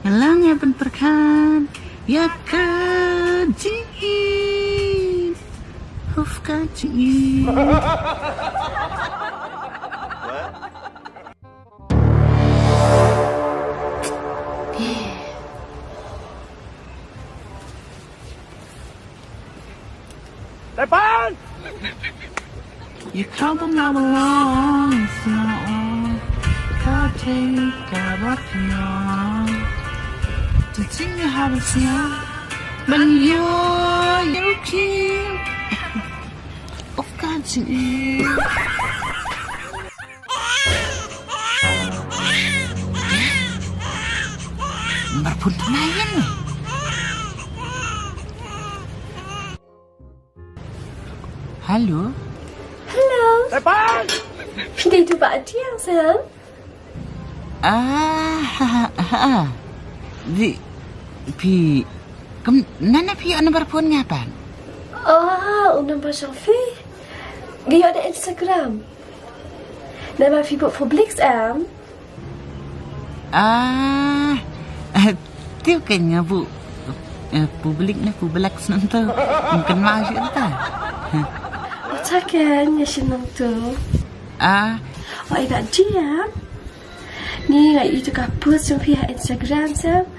Lang ya berkan ya kaji huf kaji. Depan! You come along, so I take care of you. To sing you how to sing, but you're king of country. Berpunten lain. Halo. Hello. Depan! Pindah itu Pak Diang, sayang. Nana pi ana berpun ngapan? Unang pasang fi. Gaya ada Instagram. Nama fi buat publik am. Tiu kayaknya bu publik senang mungkin masih entah. Takkan ya senang tu. Ibat Diang. Ni itu kapus yang pihak Instagram sam.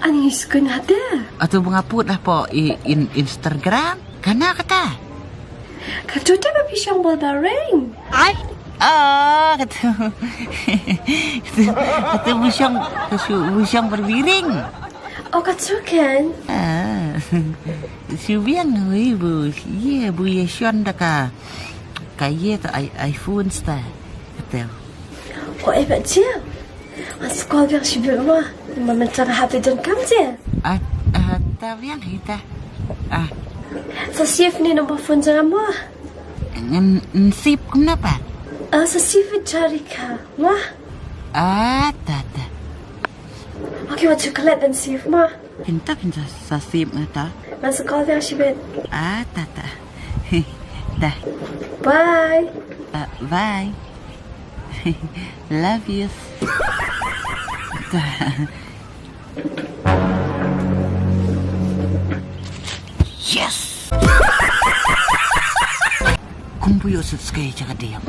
Ani sukun ada. Atau mengaput lah po Instagram. Kana kata? Kata tak pisang berbareng. Kata busang berbiring. Kata kan? Subiang hui bu. Ye bu ye Sean dah ka. Kaya tu iPhone sta. Kata. Ibat Diang. Sekolah yang sibuk mah. Memencang hati dan kamze. Tapi yang kita. Sa sif ni nombor phone jangan mah. Sip kenapa? Sa sif cari ka. Mah. Tata. Okey, buat coklat dan sif mah. Pinta sa sip mata. Masa sekolah yang sibuk. Tata. Dah. Bye. Bye. Love you. Yes. Kumpuyo sekali jaga diam.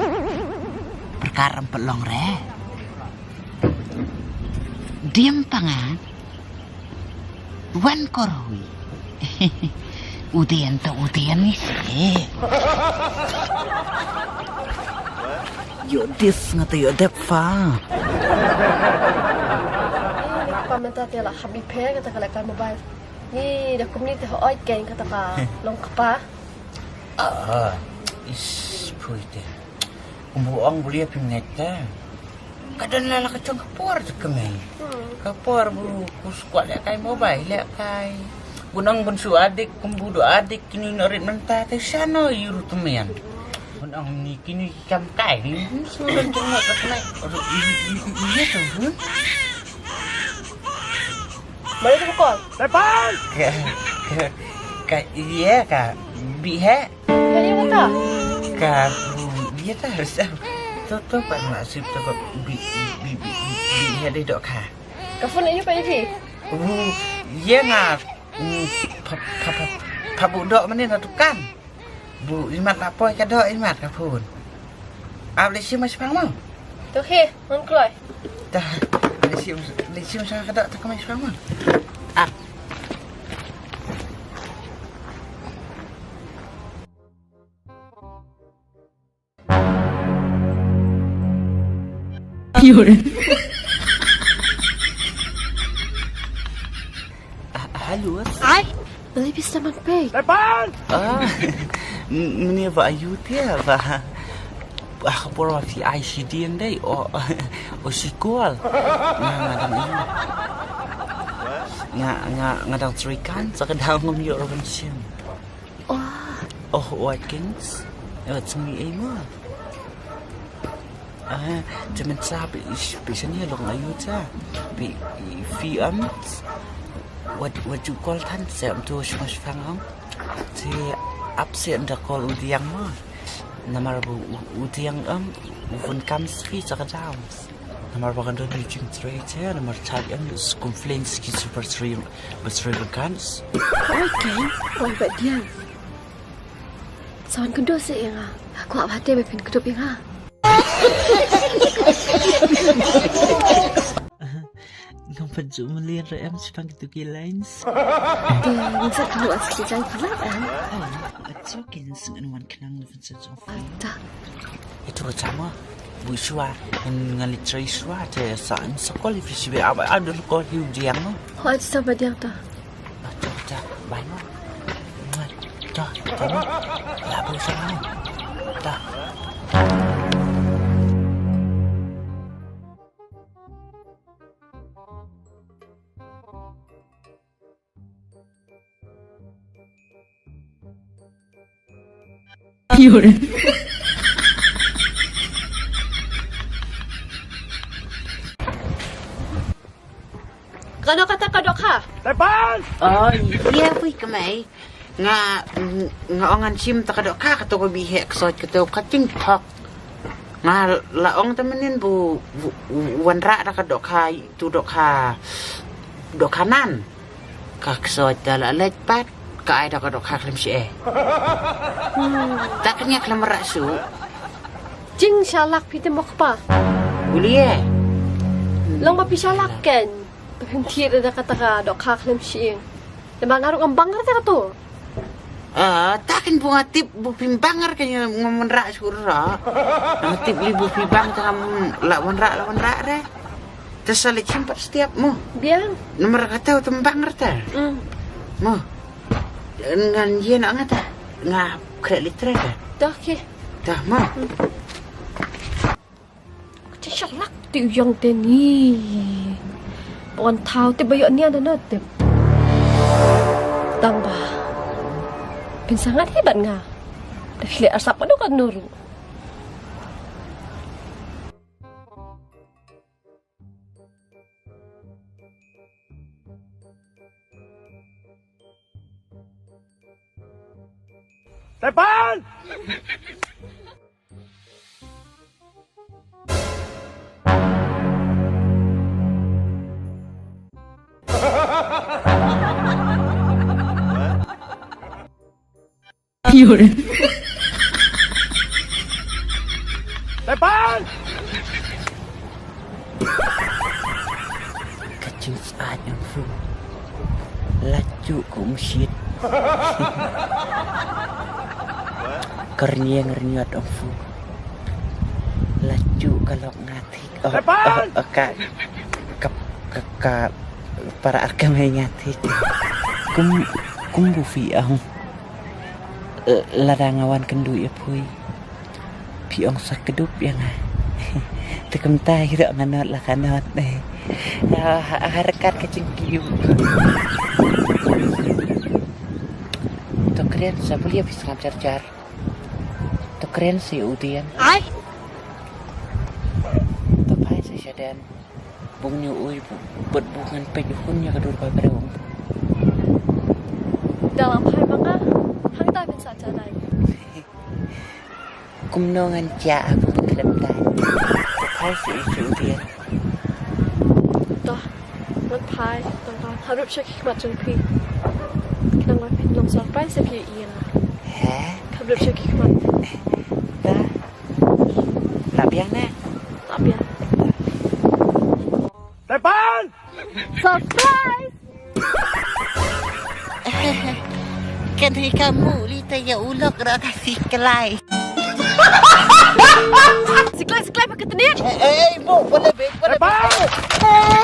Perkara pelong re. Diam pangan. Wan koroi. Udian ni. Yo dis ngata yo depa. Komentar dia lah habis pay kata kalau mobile. Ni dah komuniti hoi geng kata ka long kapa. Puite. Umbuang boleh pingat dah. Kadang lala kacang kapur tu kemai. Kapur bu kuskuat lek kai mobile lek kai. Gunang bensu adik kumbudu adik kini norit mentah te sana yuru tumian. Gunang ni kini kam kai ni sudah cuma kena. Iya tu. Mari kita call. Depan! Iya kak. Bihe. Kali kata. Kak. Dia tak harus. Tuh pak nasib tu bihe dia dok kak. Kafun ini Pak Ivi. Iya nak. Pabu dok mana nak tukang. Bu imat apa yang dok imat kapun. Boleh masih faham? Tu he, mengkloi. Dah. Lesium sangat kadang tak kemai faham. Halo. Boleh bisa magpay. Depan! Ini apa ayu dia apa? Aku pernah di ICD ini, sekolah. Ngadang serikan, sekedar ngomong Robinson. Watkins, it's me Emma. Cuman sabi, biasanya long ayu ta. What you call tan? Saya tu smash fangam. Si absen dah call udiang mah. Nama rabu udiang ufun kams fi sekedar. Nomor bagan doon yung trade nomor chat yang complaints kita berseribu Okay, oi ba dia. Sawan kedua si yang aku apa hati be pin kedua yang Ngapa cuma lihat em sepang itu lines? Dia bisa keluar sekejap pelan. It's okay, dengan wan kenang lepas sejauh. Ada. Itu sama. Bu Shua, ngalit tray Shua, saya saan sekolah visi apa ada sekolah hiujiang no. Hoi sama dia tu. Dah, baik no. Dah, lah berusaha no. Dah. Kano kata kadok ha? Depan! Oh, iya puy kamay. Nga ongan sim takadok ka kato ko bihe ksot kato kating tok. Nga laong temenin bu wanra nakadok ka tudok ka dok kanan. Kaksot dala letpat ka ay nakadok ka klam si Taknya klam rasu. Jing shalak pite mokpa. Uliye. Long ma pishalak ken. Pemtir ada kata kadok ha klem siing. Lemang ngaruk ang bangar ta to. Takin bunga tip bu pimbangar kanya ngomong rak surra. Tip li bu pimbang ta lawan rak re. Tersalit sempat setiap mo. Biang. Nomor kata tembangar ta. Mo. Ngan yen ngata. Nga kredit litre ta. Dah ke. Dah mo. Shalak tu yang teni. Pon tau te bayo ni ada na te. Tambah. Pin sangat hebat nga. Dafile asap anu kan nuru. Depan! Depan! Kacing saat yang fu. Laju ku masjid. Kernyat ang fu. Laju kalau ngati. Ka para arkamay ngati. Kum bufi ang larangawan kendu ya puy. Piong sa kedup yang tekem tayo nganot lah kanot harakat kacing kiu. To keren sa boleh habis ngajar-jar. To keren si udian. Ai. To pai sa syadan. Bung ni uy bukan penyuhunnya kedur pa berong. Dalam hai maka hang ta pin sa jadai. Kumnongan cia aku berkelem tai. To pai si udian. Dah. Rot pai tong harup syaki mat jeng pi. Kenang wa pin long surprise pi iya. Hah? Harup syaki mat. Dah. Tak biang na. Tak biar. Depan! Surprise! Kan kamu lita ya ulok ra kasih kelai. Siklai pakai tenir. Bu, boleh be, boleh. Depan!